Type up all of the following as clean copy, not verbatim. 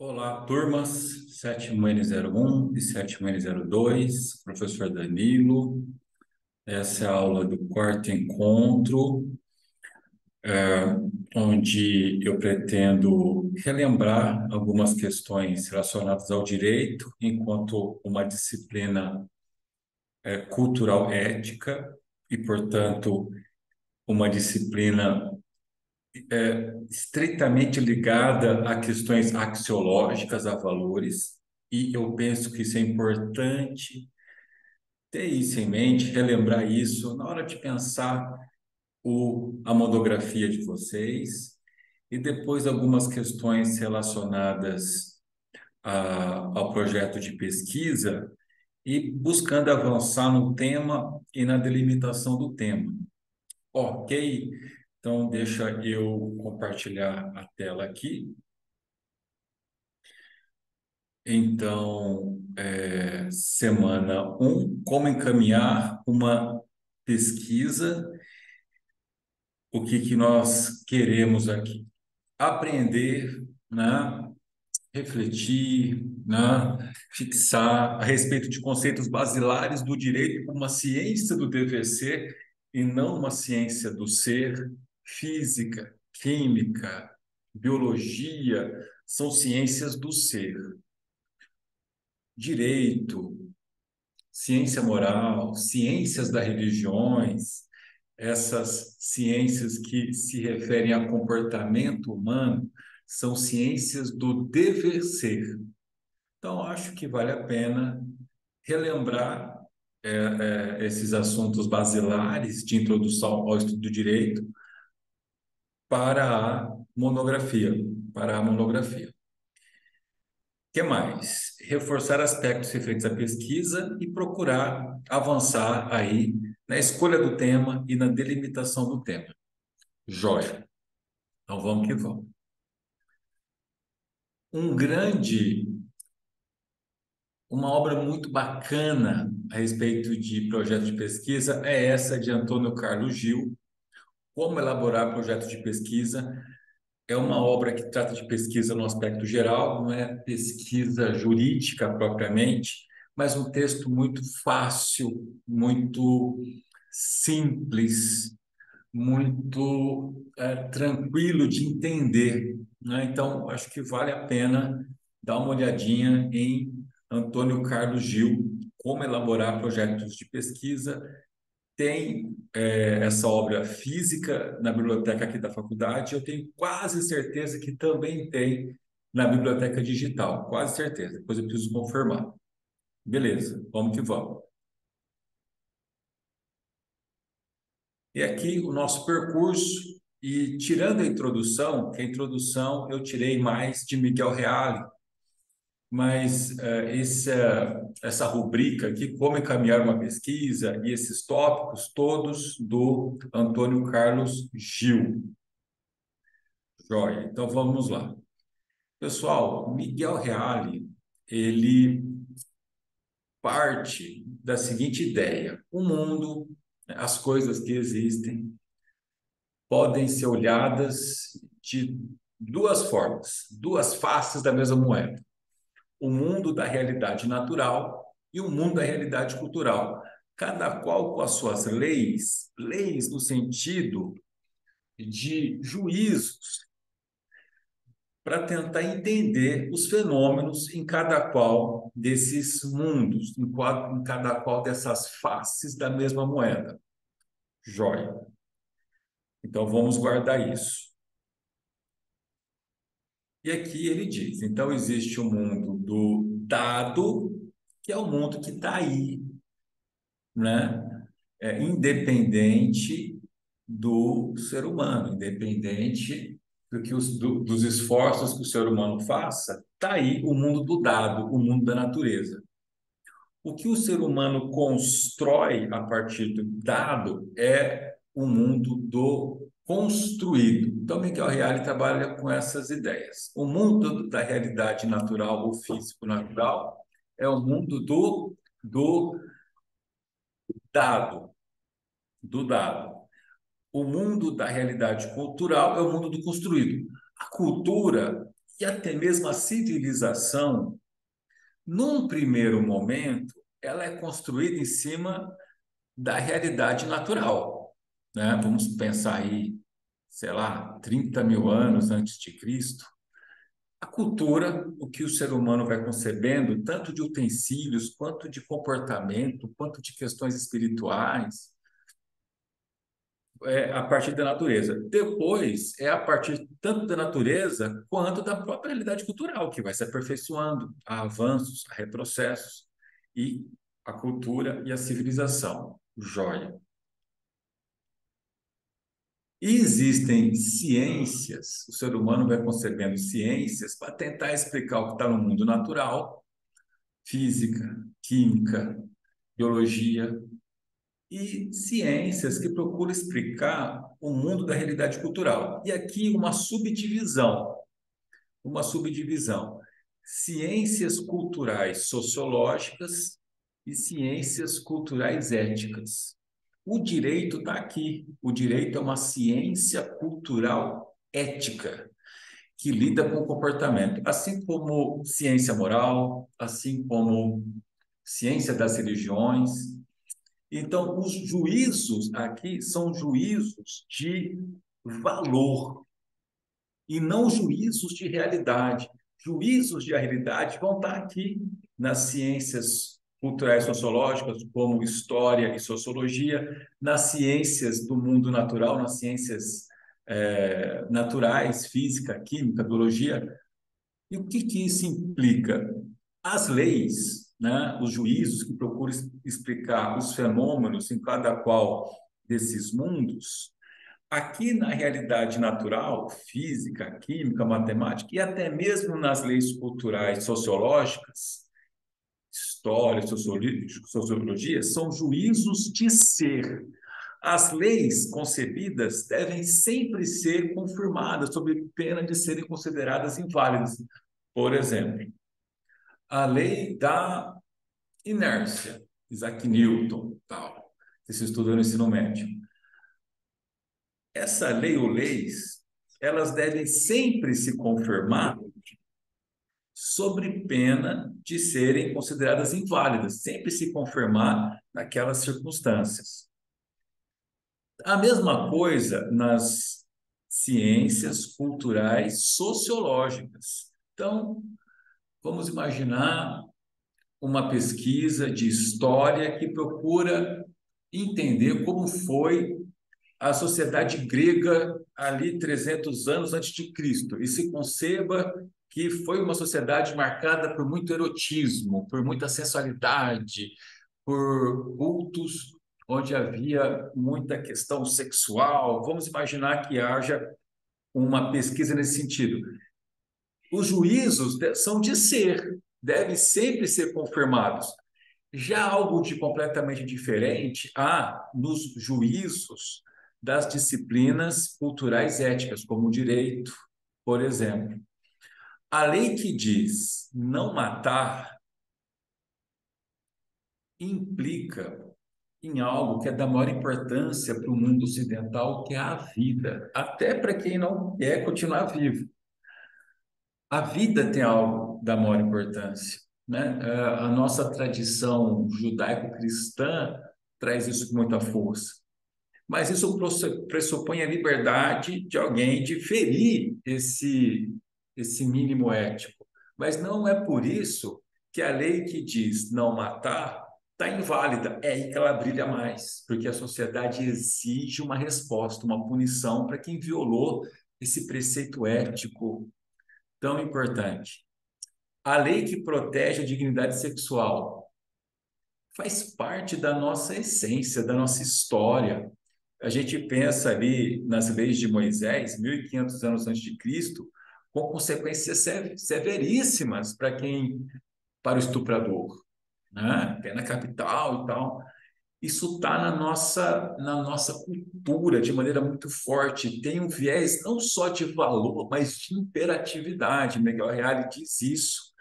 Olá, turmas 7º N01 e 7º N02, professor Danilo. Essa é a aula do quarto encontro, onde eu pretendo relembrar algumas questões relacionadas ao direito, enquanto uma disciplina cultural ética e, portanto, uma disciplina estritamente ligada a questões axiológicas, a valores, e eu penso que isso é importante ter isso em mente, relembrar isso na hora de pensar a monografia de vocês e depois algumas questões relacionadas ao projeto de pesquisa e buscando avançar no tema e na delimitação do tema. Ok? Então, deixa eu compartilhar a tela aqui. Então, semana 1, como encaminhar uma pesquisa, o que que nós queremos aqui? Aprender, né? Refletir, né? Fixar a respeito de conceitos basilares do direito como uma ciência do dever ser e não uma ciência do ser. Física, química, biologia são ciências do ser. Direito, ciência moral, ciências das religiões, essas ciências que se referem a comportamento humano, são ciências do dever ser. Então, acho que vale a pena relembrar esses assuntos basilares de introdução ao estudo do direito para a monografia, para a monografia. O que mais? Reforçar aspectos referentes à pesquisa e procurar avançar aí na escolha do tema e na delimitação do tema. Joia. Então vamos que vamos. Um grande, uma obra muito bacana a respeito de projeto de pesquisa é essa de Antônio Carlos Gil, Como elaborar projetos de pesquisa. É uma obra que trata de pesquisa no aspecto geral, não é pesquisa jurídica propriamente, mas um texto muito fácil, muito simples, muito tranquilo de entender, né? Então, acho que vale a pena dar uma olhadinha em Antônio Carlos Gil, Como elaborar projetos de pesquisa. Tem essa obra física na biblioteca aqui da faculdade. Eu tenho quase certeza que também tem na biblioteca digital, quase certeza. Depois eu preciso confirmar. Beleza, vamos que vamos. E aqui o nosso percurso, e tirando a introdução, que a introdução eu tirei mais de Miguel Reale, mas essa rubrica aqui, como encaminhar uma pesquisa, e esses tópicos todos do Antônio Carlos Gil. Joia, então vamos lá. Pessoal, Miguel Reale, ele parte da seguinte ideia: o mundo, as coisas que existem, podem ser olhadas de duas formas, duas faces da mesma moeda. O mundo da realidade natural e o mundo da realidade cultural, cada qual com as suas leis, leis no sentido de juízos, para tentar entender os fenômenos em cada qual desses mundos, em cada qual dessas faces da mesma moeda. Joia. Então vamos guardar isso. E aqui ele diz: então existe o mundo do dado, que é o mundo que está aí, né? Independente do ser humano, independente dos esforços que o ser humano faça, está aí o mundo do dado, o mundo da natureza. O que o ser humano constrói a partir do dado é o mundo do construído. Então, Miguel Reale trabalha com essas ideias. O mundo da realidade natural, o físico natural, é o mundo do dado, do dado. O mundo da realidade cultural é o mundo do construído. A cultura e até mesmo a civilização, num primeiro momento, ela é construída em cima da realidade natural, né? Vamos pensar aí, sei lá, 30 mil anos antes de Cristo. A cultura, o que o ser humano vai concebendo, tanto de utensílios, quanto de comportamento, quanto de questões espirituais, é a partir da natureza. Depois, é a partir tanto da natureza quanto da própria realidade cultural, que vai se aperfeiçoando, há avanços, há retrocessos, e a cultura e a civilização. Joia. E existem ciências, o ser humano vai concebendo ciências para tentar explicar o que está no mundo natural, física, química, biologia, e ciências que procuram explicar o mundo da realidade cultural. E aqui uma subdivisão. Ciências culturais sociológicas e ciências culturais éticas. O direito está aqui. O direito é uma ciência cultural ética que lida com o comportamento, assim como ciência moral, assim como ciência das religiões. Então, os juízos aqui são juízos de valor e não juízos de realidade. Juízos de realidade vão estar aqui nas ciências culturais sociológicas, como história e sociologia, nas ciências do mundo natural, nas ciências naturais, física, química, biologia. E o que que isso implica? As leis, né, os juízos que procuram explicar os fenômenos em cada qual desses mundos, aqui na realidade natural, física, química, matemática e até mesmo nas leis culturais sociológicas, história, sociologia, são juízos de ser. As leis concebidas devem sempre ser confirmadas, sob pena de serem consideradas inválidas. Por exemplo, a lei da inércia, Isaac Newton, tal, que se estuda no ensino médio. Essa lei ou leis, elas devem sempre se confirmar sobre pena de serem consideradas inválidas, sempre se confirmar naquelas circunstâncias. A mesma coisa nas ciências culturais sociológicas. Então, vamos imaginar uma pesquisa de história que procura entender como foi a sociedade grega ali 300 anos antes de Cristo e se conceba que foi uma sociedade marcada por muito erotismo, por muita sensualidade, por cultos onde havia muita questão sexual. Vamos imaginar que haja uma pesquisa nesse sentido. Os juízos são de ser, devem sempre ser confirmados. Já algo de completamente diferente há nos juízos das disciplinas culturais éticas, como o direito, por exemplo. A lei que diz não matar implica em algo que é da maior importância para o mundo ocidental, que é a vida, até para quem não quer continuar vivo. A vida tem algo da maior importância, né? A nossa tradição judaico-cristã traz isso com muita força. Mas isso pressupõe a liberdade de alguém de ferir esse mínimo ético. Mas não é por isso que a lei que diz não matar está inválida. É aí que ela brilha mais, porque a sociedade exige uma resposta, uma punição para quem violou esse preceito ético tão importante. A lei que protege a dignidade sexual faz parte da nossa essência, da nossa história. A gente pensa ali nas leis de Moisés, 1500 anos antes de Cristo, com consequências severíssimas para o estuprador, né? Pena capital e tal. Isso está na nossa cultura de maneira muito forte. Tem um viés não só de valor, mas de imperatividade. Miguel Reale diz isso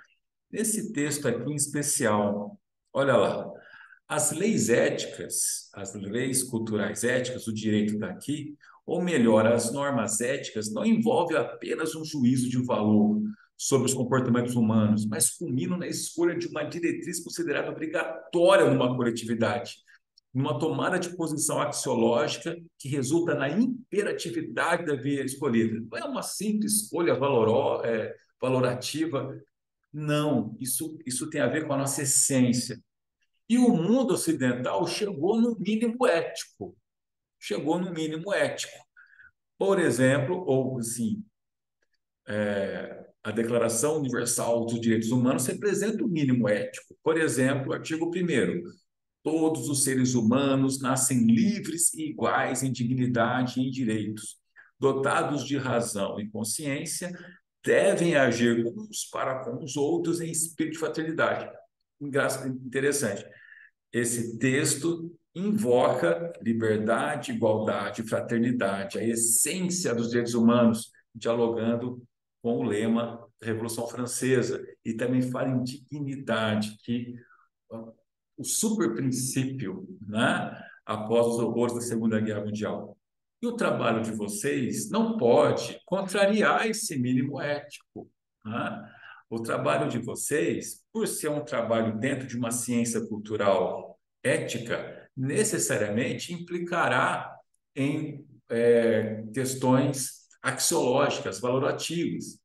nesse texto aqui em especial. Olha lá. As leis éticas, as leis culturais éticas, o direito daqui, Ou melhor, as normas éticas não envolvem apenas um juízo de valor sobre os comportamentos humanos, mas culminam na escolha de uma diretriz considerada obrigatória numa coletividade, numa tomada de posição axiológica que resulta na imperatividade da via escolhida. Não é uma simples escolha valorativa, não. Isso tem a ver com a nossa essência. E o mundo ocidental chegou no mínimo ético. Chegou no mínimo ético. Por exemplo, ou assim, a Declaração Universal dos Direitos Humanos representa o mínimo ético. Por exemplo, o artigo 1º: todos os seres humanos nascem livres e iguais em dignidade e em direitos, dotados de razão e consciência, devem agir uns para com os outros em espírito de fraternidade. Interessante. Esse texto invoca liberdade, igualdade, fraternidade, a essência dos direitos humanos, dialogando com o lema da Revolução Francesa, e também fala em dignidade, que o superprincípio, né, após os horrores da Segunda Guerra Mundial. E o trabalho de vocês não pode contrariar esse mínimo ético, né? O trabalho de vocês, por ser um trabalho dentro de uma ciência cultural ética, necessariamente implicará em questões axiológicas, valorativas.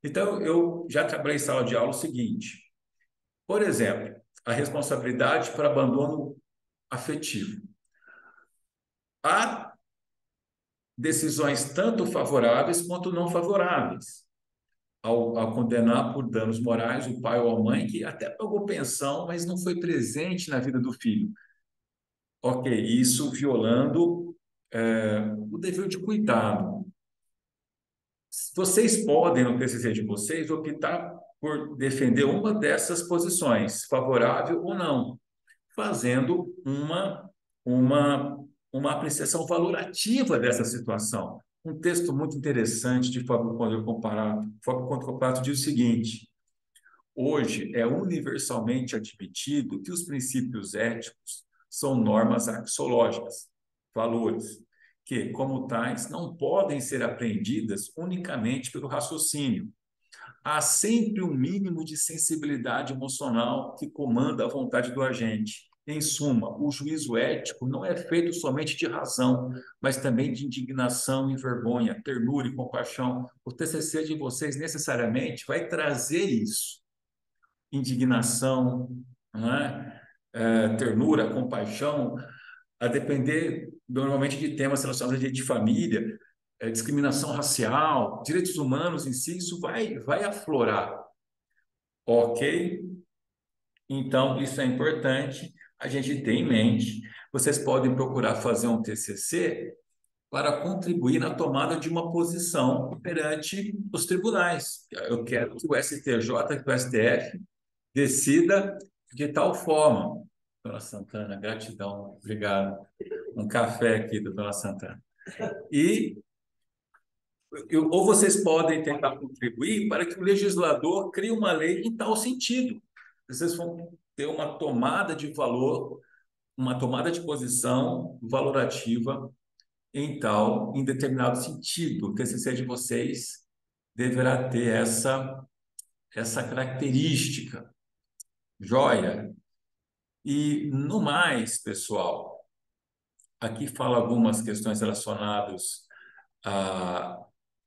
Então, eu já trabalhei em sala de aula o seguinte: por exemplo, a responsabilidade para abandono afetivo. Há decisões tanto favoráveis quanto não favoráveis. Ao condenar por danos morais o pai ou a mãe que até pagou pensão, mas não foi presente na vida do filho. Ok, isso violando o dever de cuidado. Vocês podem, no TCC de vocês, optar por defender uma dessas posições, favorável ou não, fazendo uma apreciação valorativa dessa situação. Um texto muito interessante de Fábio Conde Comparato. Fábio Conde Comparato diz o seguinte: hoje é universalmente admitido que os princípios éticos são normas axiológicas, valores, que, como tais, não podem ser apreendidas unicamente pelo raciocínio. Há sempre um mínimo de sensibilidade emocional que comanda a vontade do agente. Em suma, o juízo ético não é feito somente de razão, mas também de indignação e vergonha, ternura e compaixão. O TCC de vocês necessariamente vai trazer isso: indignação, não é? Ternura, compaixão, a depender normalmente de temas relacionados a direito de família, discriminação racial, direitos humanos em si, isso vai aflorar. Ok? Então, isso é importante a gente ter em mente. Vocês podem procurar fazer um TCC para contribuir na tomada de uma posição perante os tribunais. Eu quero que o STJ, que o STF decida de tal forma. Dona Santana, gratidão, obrigado. Um café aqui, doutora Santana. E ou vocês podem tentar contribuir para que o legislador crie uma lei em tal sentido. Vocês vão ter uma tomada de valor, uma tomada de posição valorativa em determinado sentido. O TCC de vocês deverá ter essa característica. Joia? E no mais, pessoal, aqui fala algumas questões relacionadas a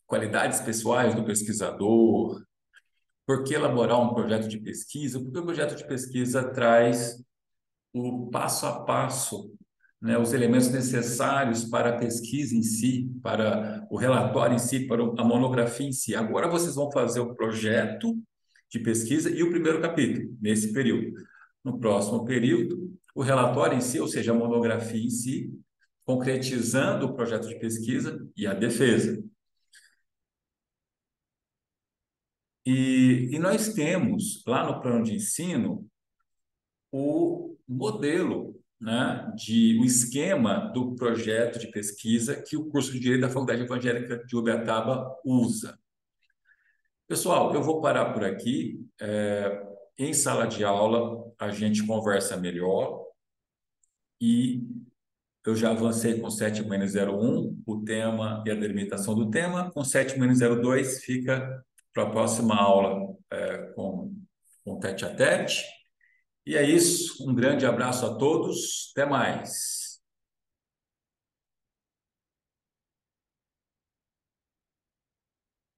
qualidades pessoais do pesquisador. Por que elaborar um projeto de pesquisa? Porque o projeto de pesquisa traz o passo a passo, né, os elementos necessários para a pesquisa em si, para o relatório em si, para a monografia em si. Agora vocês vão fazer o projeto de pesquisa e o primeiro capítulo, nesse período. No próximo período, o relatório em si, ou seja, a monografia em si, concretizando o projeto de pesquisa e a defesa. E nós temos, lá no plano de ensino, o modelo, né, o esquema do projeto de pesquisa que o curso de Direito da Faculdade Evangélica de Uberaba usa. Pessoal, eu vou parar por aqui. Em sala de aula, a gente conversa melhor e eu já avancei com 7-1, o tema e a delimitação do tema. Com 7-2 fica para a próxima aula com tete a tete. E é isso. Um grande abraço a todos. Até mais.